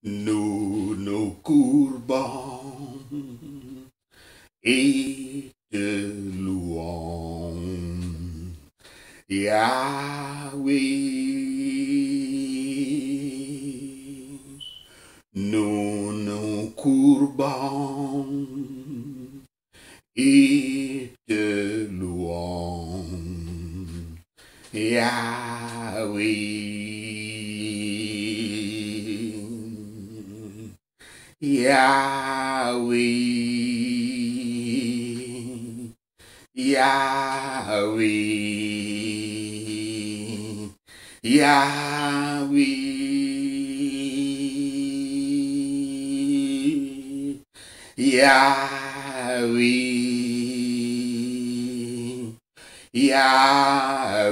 Nous nous courbons et te louons, Yahweh. Nous nous courbons et te louons, Yahweh. Yahweh, Yahweh, Yahweh, Yahweh, Yahweh,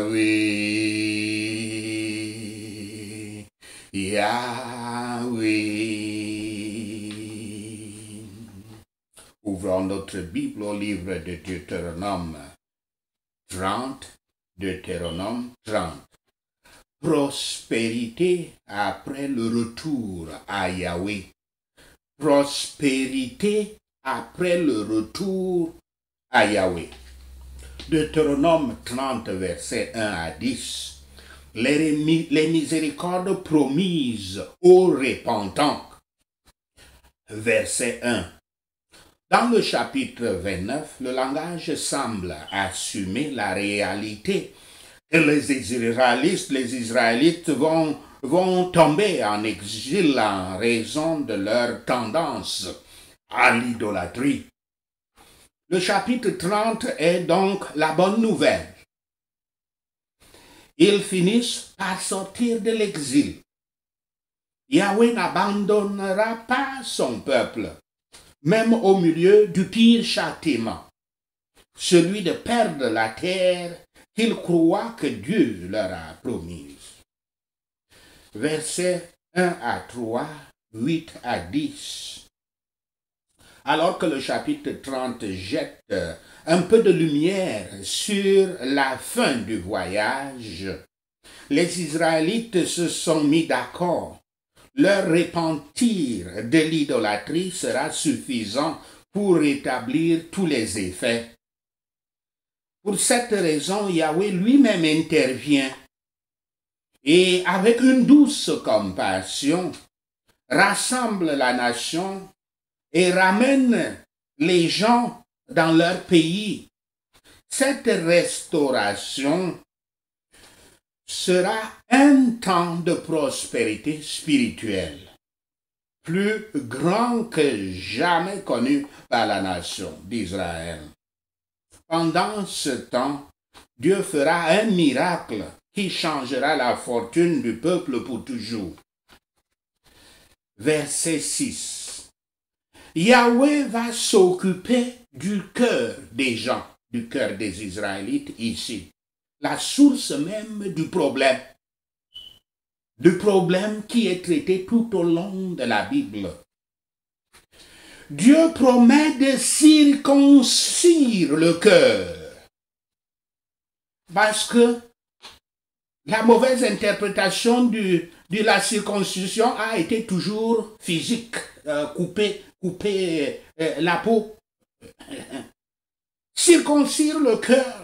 Yahweh. Ouvrons notre Bible au livre de Deutéronome 30, Deutéronome 30. Prospérité après le retour à Yahweh. Prospérité après le retour à Yahweh. Deutéronome 30, versets 1 à 10. Les miséricordes promises aux repentants. Verset 1. Dans le chapitre 29, le langage semble assumer la réalité que les Israélites vont tomber en exil en raison de leur tendance à l'idolâtrie. Le chapitre 30 est donc la bonne nouvelle. Ils finissent par sortir de l'exil. Yahweh n'abandonnera pas son peuple, même au milieu du pire châtiment, celui de perdre la terre qu'ils croient que Dieu leur a promise. Versets 1 à 3, 8 à 10. Alors que le chapitre 30 jette un peu de lumière sur la fin du voyage, les Israélites se sont mis d'accord. Leur repentir de l'idolâtrie sera suffisant pour rétablir tous les effets. Pour cette raison, Yahweh lui-même intervient et avec une douce compassion, rassemble la nation et ramène les gens dans leur pays. Cette restauration sera un temps de prospérité spirituelle, plus grand que jamais connu par la nation d'Israël. Pendant ce temps, Dieu fera un miracle qui changera la fortune du peuple pour toujours. Verset 6. Yahweh va s'occuper du cœur des gens, du cœur des Israélites ici. La source même du problème qui est traité tout au long de la Bible. Dieu promet de circoncire le cœur, parce que la mauvaise interprétation de la circoncision a été toujours physique, couper la peau. Circoncire le cœur.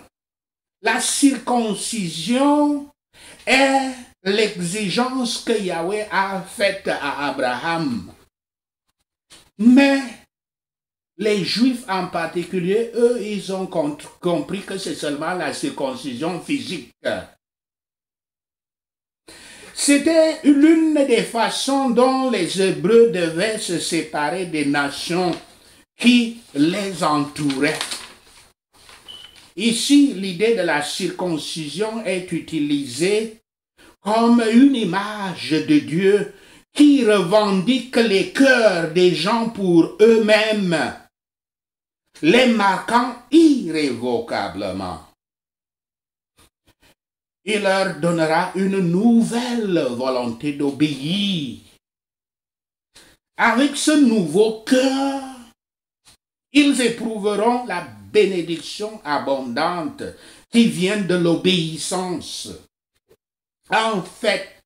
La circoncision est l'exigence que Yahweh a faite à Abraham. Mais les Juifs en particulier, eux, ils ont compris que c'est seulement la circoncision physique. C'était l'une des façons dont les Hébreux devaient se séparer des nations qui les entouraient. Ici, l'idée de la circoncision est utilisée comme une image de Dieu qui revendique les cœurs des gens pour eux-mêmes, les marquant irrévocablement. Il leur donnera une nouvelle volonté d'obéir. Avec ce nouveau cœur, ils éprouveront la bénédiction abondante qui vient de l'obéissance. En fait,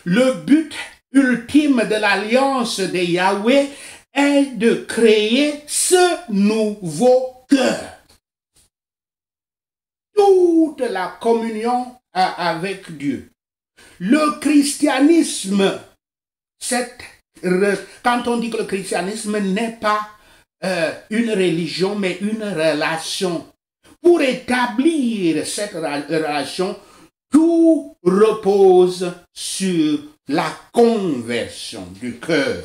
le but ultime de l'alliance de Yahweh est de créer ce nouveau cœur. Toute la communion avec Dieu. Le christianisme, quand on dit que le christianisme n'est pas une religion, mais une relation. Pour établir cette relation, tout repose sur la conversion du cœur.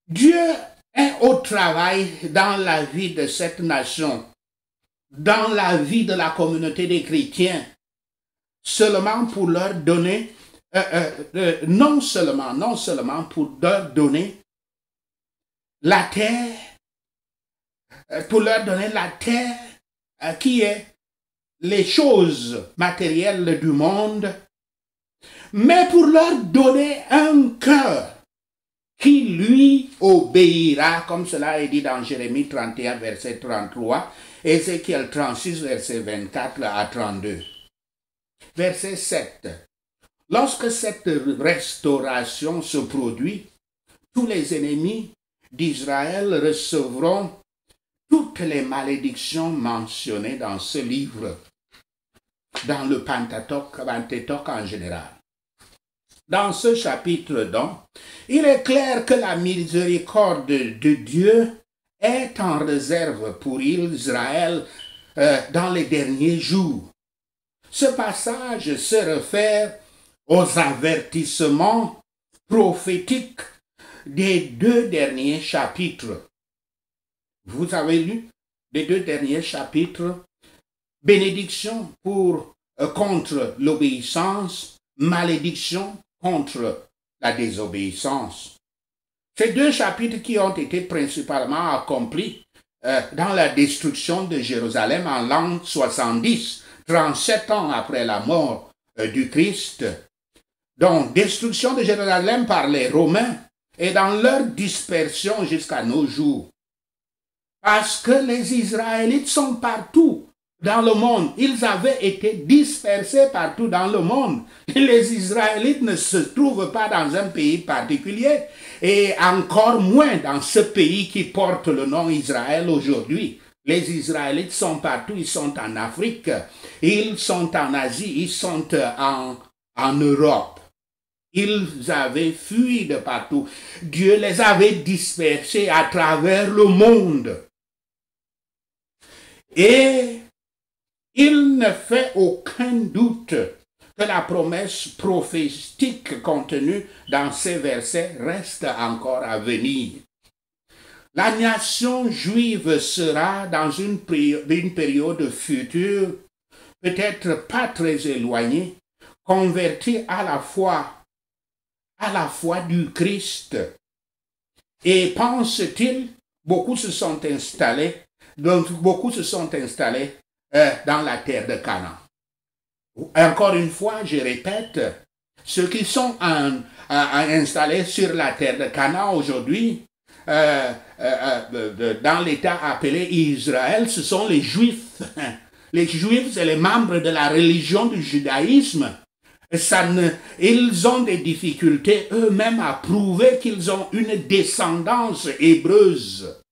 Dieu est au travail dans la vie de cette nation, dans la vie de la communauté des chrétiens, seulement pour leur donner, non seulement pour leur donner la terre, qui est les choses matérielles du monde, mais pour leur donner un cœur qui lui obéira, comme cela est dit dans Jérémie 31, verset 33, Ézéchiel 36, verset 24 à 32. Verset 7. Lorsque cette restauration se produit, tous les ennemis d'Israël recevront toutes les malédictions mentionnées dans ce livre, dans le Pentateuque en général. Dans ce chapitre donc, il est clair que la miséricorde de Dieu est en réserve pour Israël dans les derniers jours. Ce passage se réfère aux avertissements prophétiques des 2 derniers chapitres. Vous avez lu les 2 derniers chapitres, bénédiction contre l'obéissance, malédiction contre la désobéissance. Ces 2 chapitres qui ont été principalement accomplis dans la destruction de Jérusalem en l'an 70, 37 ans après la mort du Christ. Donc, destruction de Jérusalem par les Romains et dans leur dispersion jusqu'à nos jours. Parce que les Israélites sont partout dans le monde. Ils avaient été dispersés partout dans le monde. Les Israélites ne se trouvent pas dans un pays particulier et encore moins dans ce pays qui porte le nom Israël aujourd'hui. Les Israélites sont partout, ils sont en Afrique, ils sont en Asie, ils sont en Europe. Ils avaient fui de partout. Dieu les avait dispersés à travers le monde. Et il ne fait aucun doute que la promesse prophétique contenue dans ces versets reste encore à venir. La nation juive sera dans une période future, peut-être pas très éloignée, convertie à la foi du Christ. Et pense-t-il, beaucoup se sont installés dans la terre de Canaan. Encore une fois, je répète, ceux qui sont installés sur la terre de Canaan aujourd'hui, dans l'état appelé Israël, ce sont les Juifs. Les Juifs, c'est les membres de la religion du judaïsme. Ils ont des difficultés eux-mêmes à prouver qu'ils ont une descendance hébreuse.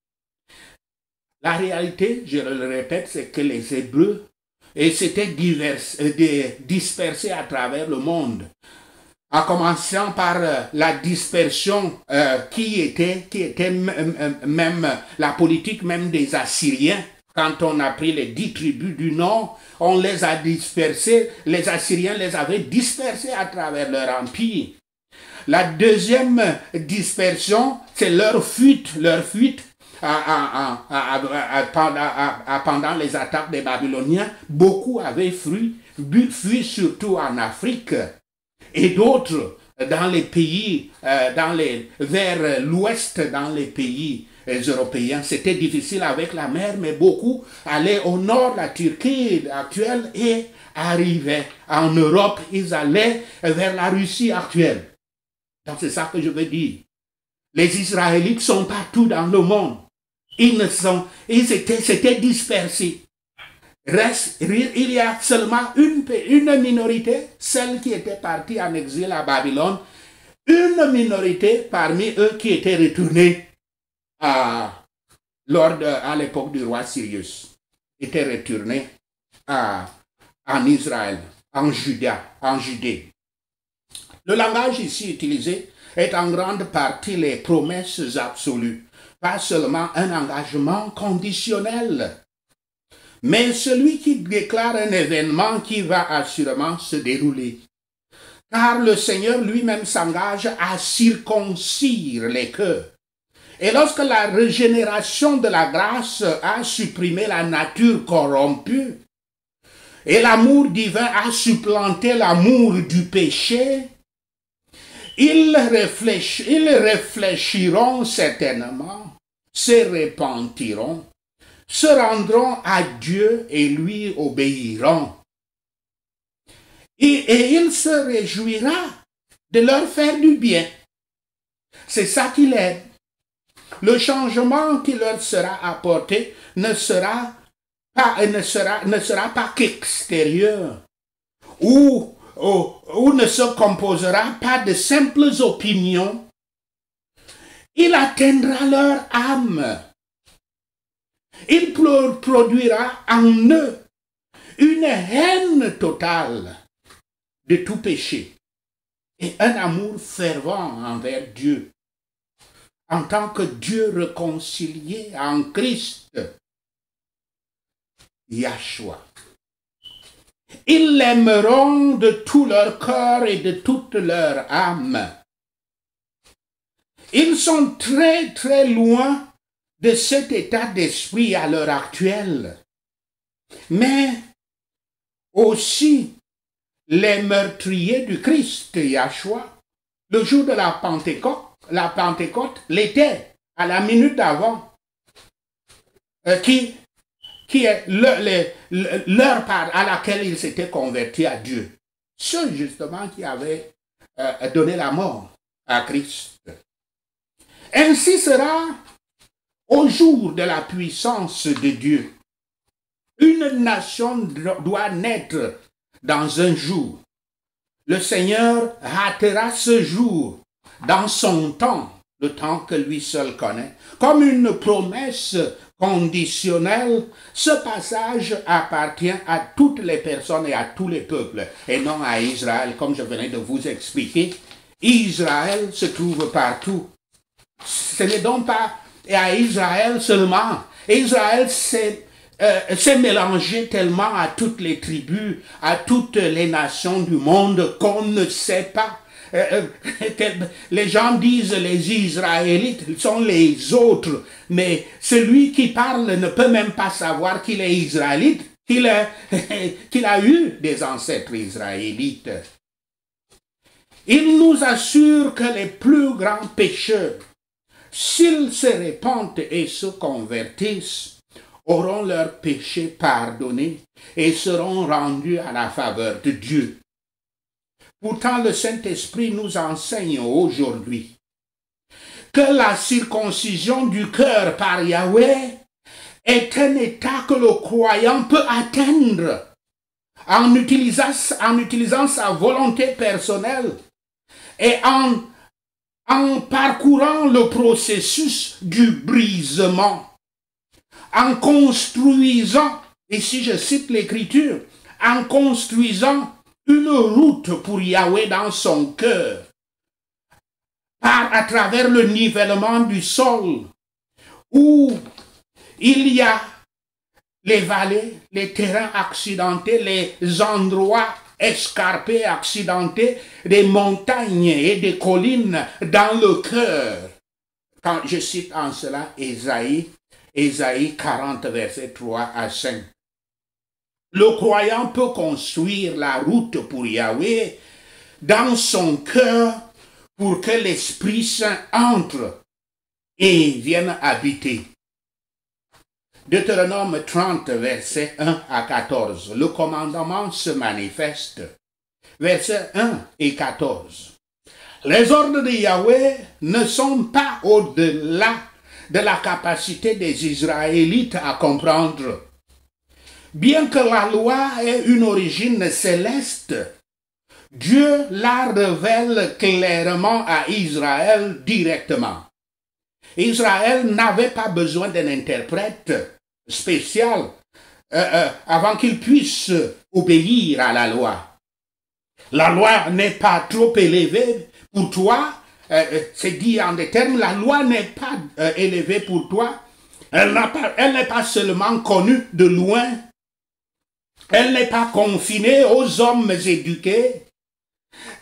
La réalité, je le répète, c'est que les Hébreux s'étaient dispersés à travers le monde, en commençant par la dispersion qui était même la politique même des Assyriens. Quand on a pris les 10 tribus du Nord, on les a dispersés, les Assyriens les avaient dispersés à travers leur empire. La deuxième dispersion, c'est leur fuite pendant les attaques des Babyloniens. Beaucoup avaient fui surtout en Afrique, et d'autres dans les pays, vers l'ouest, dans les pays européens. C'était difficile avec la mer, mais beaucoup allaient au nord, la Turquie actuelle, et arrivaient en Europe. Ils allaient vers la Russie actuelle. Donc c'est ça que je veux dire. Les Israélites sont partout dans le monde. Ils s'étaient dispersés. il y a seulement une minorité, celle qui était partie en exil à Babylone, une minorité parmi eux qui était retournée à l'époque du roi Cyrus, était retournée en Israël, en Judée. Le langage ici utilisé est en grande partie les promesses absolues, pas seulement un engagement conditionnel, mais celui qui déclare un événement qui va assurément se dérouler. Car le Seigneur lui-même s'engage à circoncire les cœurs. Et lorsque la régénération de la grâce a supprimé la nature corrompue, et l'amour divin a supplanté l'amour du péché, ils réfléchiront certainement, se repentiront, se rendront à Dieu et lui obéiront. Et il se réjouira de leur faire du bien. C'est ça qu'il aime. Le changement qui leur sera apporté ne sera pas qu'extérieur ou ne se composera pas de simples opinions. Il atteindra leur âme. Il produira en eux une haine totale de tout péché et un amour fervent envers Dieu, en tant que Dieu réconcilié en Christ, Yahshua. Ils l'aimeront de tout leur cœur et de toute leur âme. Ils sont très très loin de cet état d'esprit à l'heure actuelle. Mais aussi les meurtriers du Christ, Yahshua, le jour de la Pentecôte l'était, à la minute d'avant, qui est l'heure à laquelle il s'était converti à Dieu. Ceux justement qui avaient donné la mort à Christ. Ainsi sera au jour de la puissance de Dieu. Une nation doit naître dans un jour. Le Seigneur hâtera ce jour dans son temps, le temps que lui seul connaît. Comme une promesse conditionnelle, ce passage appartient à toutes les personnes et à tous les peuples, et non à Israël, comme je venais de vous expliquer. Israël se trouve partout. Ce n'est donc pas à Israël seulement. Israël s'est mélangé tellement à toutes les tribus, à toutes les nations du monde qu'on ne sait pas. Les gens disent les Israélites, ils sont les autres, mais celui qui parle ne peut même pas savoir qu'il est Israélite, qu'il a eu des ancêtres israélites. Il nous assure que les plus grands pécheurs, s'ils se répandent et se convertissent, auront leurs péchés pardonnés et seront rendus à la faveur de Dieu. Pourtant, le Saint-Esprit nous enseigne aujourd'hui que la circoncision du cœur par Yahweh est un état que le croyant peut atteindre en utilisant sa volonté personnelle et en parcourant le processus du brisement, en construisant, ici je cite l'Écriture, en construisant une route pour Yahweh dans son cœur, à travers le nivellement du sol, où il y a les vallées, les terrains accidentés, les endroits escarpés, accidentés, des montagnes et des collines dans le cœur. Quand je cite en cela Ésaïe 40, versets 3 à 5. Le croyant peut construire la route pour Yahweh dans son cœur pour que l'Esprit Saint entre et vienne habiter. Deutéronome 30, versets 1 à 14. Le commandement se manifeste. Versets 1 et 14. Les ordres de Yahweh ne sont pas au-delà de la capacité des Israélites à comprendre. Bien que la loi ait une origine céleste, Dieu la révèle clairement à Israël directement. Israël n'avait pas besoin d'un interprète spécial avant qu'il puisse obéir à la loi. La loi n'est pas trop élevée pour toi. C'est dit en des termes, la loi n'est pas élevée pour toi. Elle n'est pas seulement connue de loin. Elle n'est pas confinée aux hommes éduqués.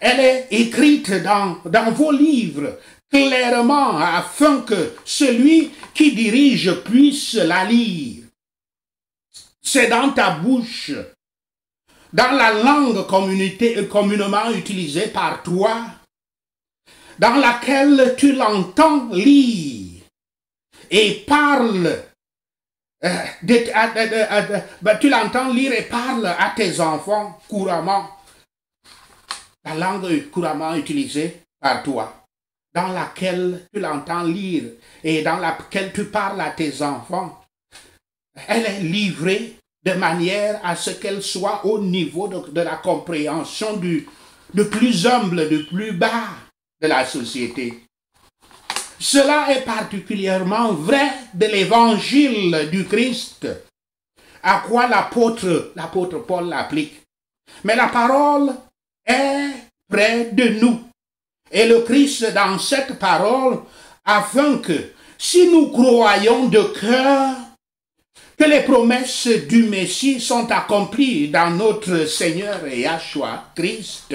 Elle est écrite dans vos livres clairement afin que celui qui dirige puisse la lire. C'est dans ta bouche, dans la langue communément utilisée par toi, dans laquelle tu l'entends lire et parle. Tu l'entends lire et parle à tes enfants couramment. La langue couramment utilisée par toi, dans laquelle tu l'entends lire et dans laquelle tu parles à tes enfants, elle est livrée de manière à ce qu'elle soit au niveau de la compréhension du plus humble, du plus bas de la société. Cela est particulièrement vrai de l'évangile du Christ, à quoi l'apôtre Paul l'applique. Mais la parole est près de nous. Et le Christ dans cette parole, afin que, si nous croyons de cœur que les promesses du Messie sont accomplies dans notre Seigneur Yahshua Christ,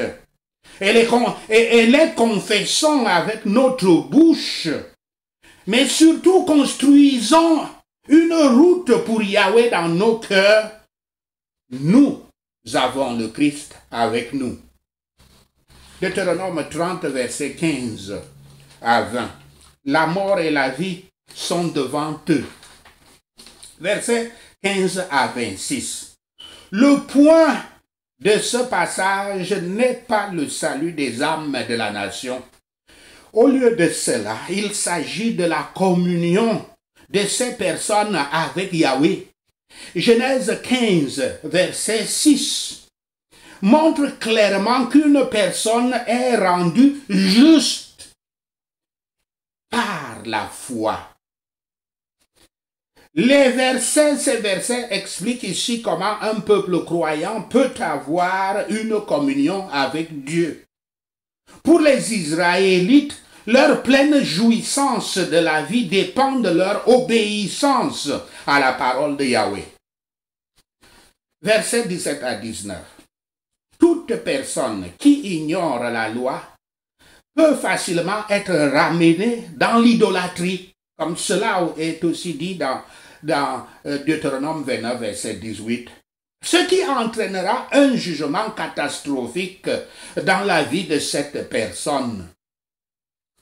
et les confessons avec notre bouche, mais surtout construisons une route pour Yahweh dans nos cœurs, nous avons le Christ avec nous. Deutéronome 30, verset 15 à 20. La mort et la vie sont devant eux. Verset 15 à 26. Le point de ce passage n'est pas le salut des âmes de la nation. Au lieu de cela, il s'agit de la communion de ces personnes avec Yahweh. Genèse 15, verset 6. Montre clairement qu'une personne est rendue juste par la foi. Ces versets expliquent ici comment un peuple croyant peut avoir une communion avec Dieu. Pour les Israélites, leur pleine jouissance de la vie dépend de leur obéissance à la parole de Yahweh. Versets 17 à 19. Toute personne qui ignore la loi peut facilement être ramenée dans l'idolâtrie, comme cela est aussi dit dans Deutéronome 29, verset 18. Ce qui entraînera un jugement catastrophique dans la vie de cette personne.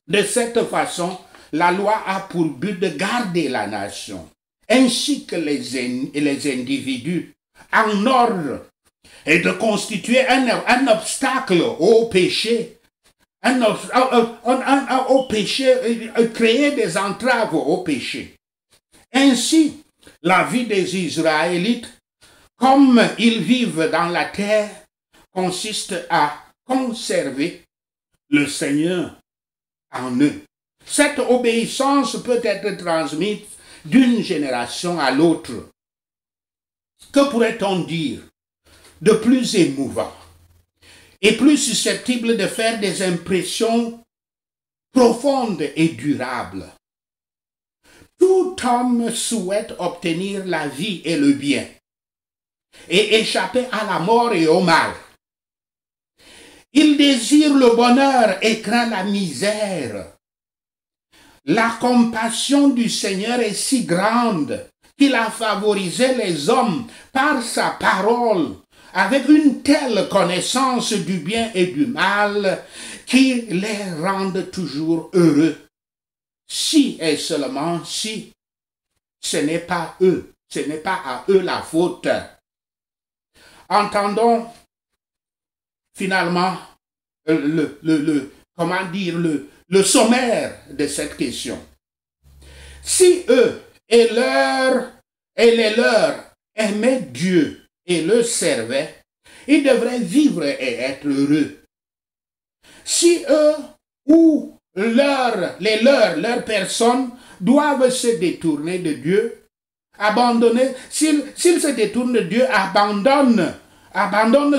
De cette façon, la loi a pour but de garder la nation, ainsi que les individus, en ordre, et de constituer un obstacle au péché, créer des entraves au péché. Ainsi, la vie des Israélites, comme ils vivent dans la terre, consiste à conserver le Seigneur en eux. Cette obéissance peut être transmise d'une génération à l'autre. Que pourrait-on dire de plus émouvant et plus susceptible de faire des impressions profondes et durables? Tout homme souhaite obtenir la vie et le bien et échapper à la mort et au mal. Il désire le bonheur et craint la misère. La compassion du Seigneur est si grande qu'il a favorisé les hommes par sa parole avec une telle connaissance du bien et du mal qui les rendent toujours heureux. Si et seulement si ce n'est pas eux, ce n'est pas à eux la faute. Entendons finalement le sommaire de cette question. Si eux et les leurs aimaient Dieu et le servaient, ils devraient vivre et être heureux. Si eux ou leurs personnes doivent se détourner de Dieu, abandonner, s'ils se détournent de Dieu, abandonnent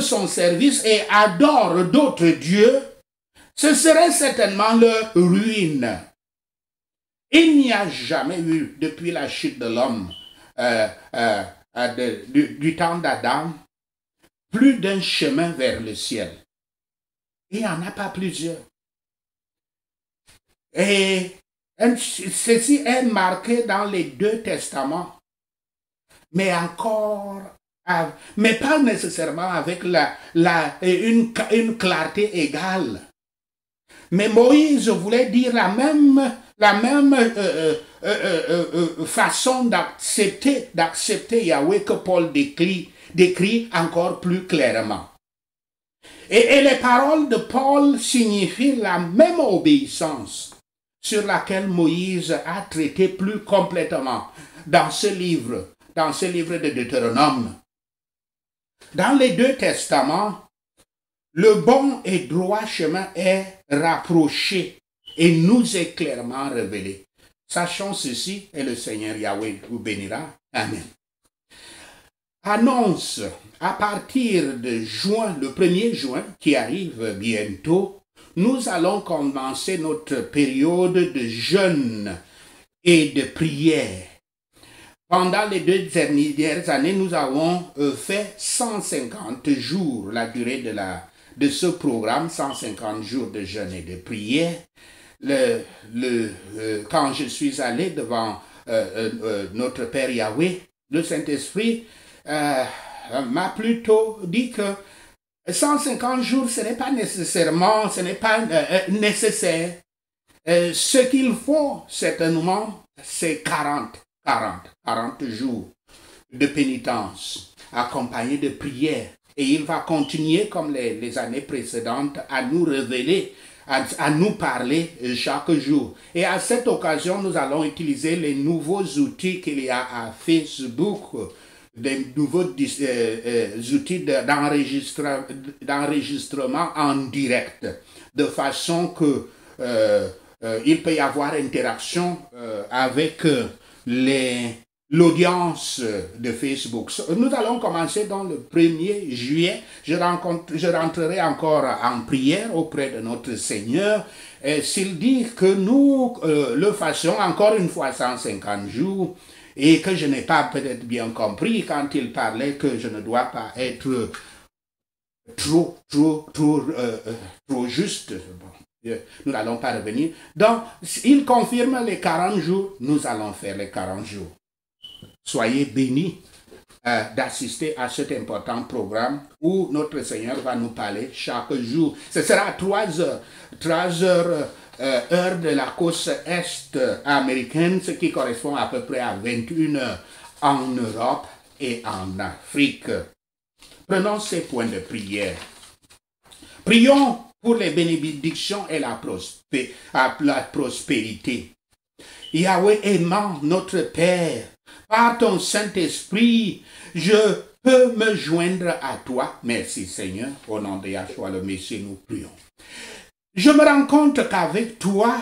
son service et adorent d'autres dieux, ce serait certainement leur ruine. Il n'y a jamais eu, depuis la chute de l'homme, du temps d'Adam, plus d'un chemin vers le ciel. Il n'y en a pas plusieurs. Et ceci est marqué dans les deux testaments, mais mais pas nécessairement avec une clarté égale. Mais Moïse voulait dire la même façon d'accepter Yahweh que Paul décrit encore plus clairement. Et les paroles de Paul signifient la même obéissance sur laquelle Moïse a traité plus complètement dans ce livre de Deutéronome. Dans les deux testaments, le bon et droit chemin est rapproché et nous est clairement révélé. Sachons ceci et le Seigneur Yahweh vous bénira. Amen. Annonce à partir de juin, le 1er juin qui arrive bientôt, nous allons commencer notre période de jeûne et de prière. Pendant les 2 dernières années, nous avons fait 150 jours, la durée de ce programme, 150 jours de jeûne et de prière. Quand je suis allé devant notre Père Yahweh, le Saint-Esprit m'a plutôt dit que 150 jours, ce n'est pas nécessaire. Ce qu'il faut, certainement, c'est 40 jours de pénitence, accompagnés de prières. Et il va continuer, comme les années précédentes, à nous révéler, à nous parler chaque jour. Et à cette occasion, nous allons utiliser les nouveaux outils qu'il y a à Facebook, des nouveaux outils d'enregistrement en direct, de façon que il peut y avoir interaction avec l'audience de Facebook. Nous allons commencer dans le 1er juillet. Je rentrerai encore en prière auprès de notre Seigneur. S'il dit que nous le fassions encore une fois 150 jours, et que je n'ai pas peut-être bien compris quand il parlait que je ne dois pas être trop juste. Nous n'allons pas revenir. Donc, il confirme les 40 jours, nous allons faire les 40 jours. Soyez bénis d'assister à cet important programme où notre Seigneur va nous parler chaque jour. Ce sera 3 heures, heure de la côte est américaine, ce qui correspond à peu près à 21 heures en Europe et en Afrique. Prenons ces points de prière. Prions pour les bénédictions et la prospérité. Yahweh aimant notre Père, par ton Saint-Esprit, je peux me joindre à toi. Merci Seigneur, au nom de Yahshua le Messie, nous prions. Je me rends compte qu'avec toi,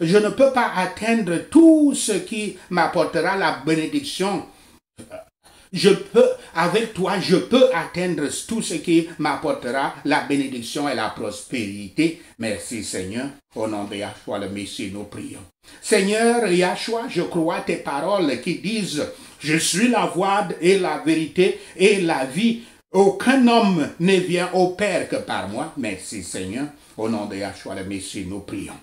je ne peux pas atteindre tout ce qui m'apportera la bénédiction. Avec toi, je peux atteindre tout ce qui m'apportera la bénédiction et la prospérité. Merci Seigneur, au nom de Yahshua le Messie, nous prions. Seigneur Yahshua, je crois tes paroles qui disent « Je suis la voie et la vérité et la vie. Aucun homme ne vient au Père que par moi. » Merci Seigneur, au nom de Yahshua le Messie, nous prions.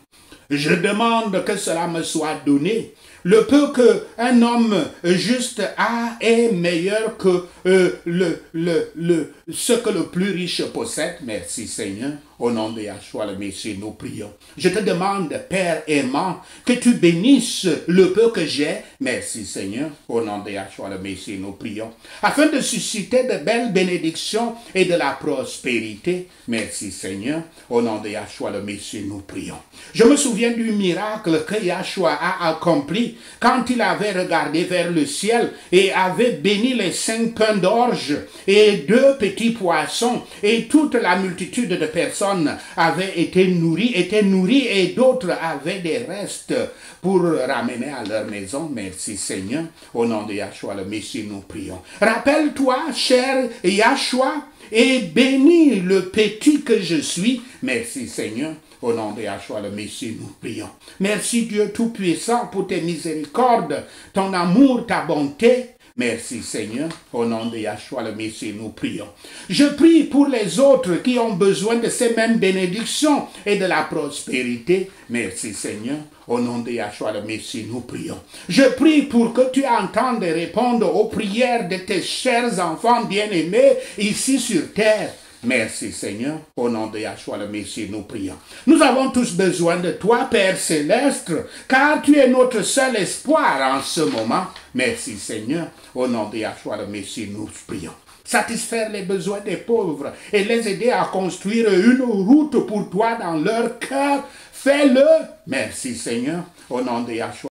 Je demande que cela me soit donné. Le peu qu'un homme juste a est meilleur que ce que le plus riche possède. Merci Seigneur, Au nom de Yahshua le Messie, nous prions. Je te demande, Père aimant, que tu bénisses le peu que j'ai. Merci Seigneur. Au nom de Yahshua le Messie, nous prions. Afin de susciter de belles bénédictions et de la prospérité. Merci Seigneur. Au nom de Yahshua le Messie, nous prions. Je me souviens du miracle que Yahshua a accompli quand il avait regardé vers le ciel et avait béni les 5 pains d'orge et 2 petits poissons, et toute la multitude de personnes avaient été nourries et d'autres avaient des restes pour ramener à leur maison. Merci Seigneur. Au nom de Yahshua le Messie, nous prions. Rappelle-toi, cher Yahshua, et bénis le petit que je suis. Merci Seigneur. Au nom de Yahshua le Messie, nous prions. Merci Dieu Tout-Puissant pour tes miséricordes, ton amour, ta bonté. Merci Seigneur, au nom de Yahshua le Messie, nous prions. Je prie pour les autres qui ont besoin de ces mêmes bénédictions et de la prospérité. Merci Seigneur, au nom de Yahshua le Messie, nous prions. Je prie pour que tu entendes et répondes aux prières de tes chers enfants bien-aimés ici sur terre. Merci Seigneur, au nom de Yahshua le Messie, nous prions. Nous avons tous besoin de toi, Père Céleste, car tu es notre seul espoir en ce moment. Merci Seigneur, au nom de Yahshua le Messie, nous prions. Satisfaire les besoins des pauvres et les aider à construire une route pour toi dans leur cœur. Fais-le. Merci Seigneur, au nom de Yahshua.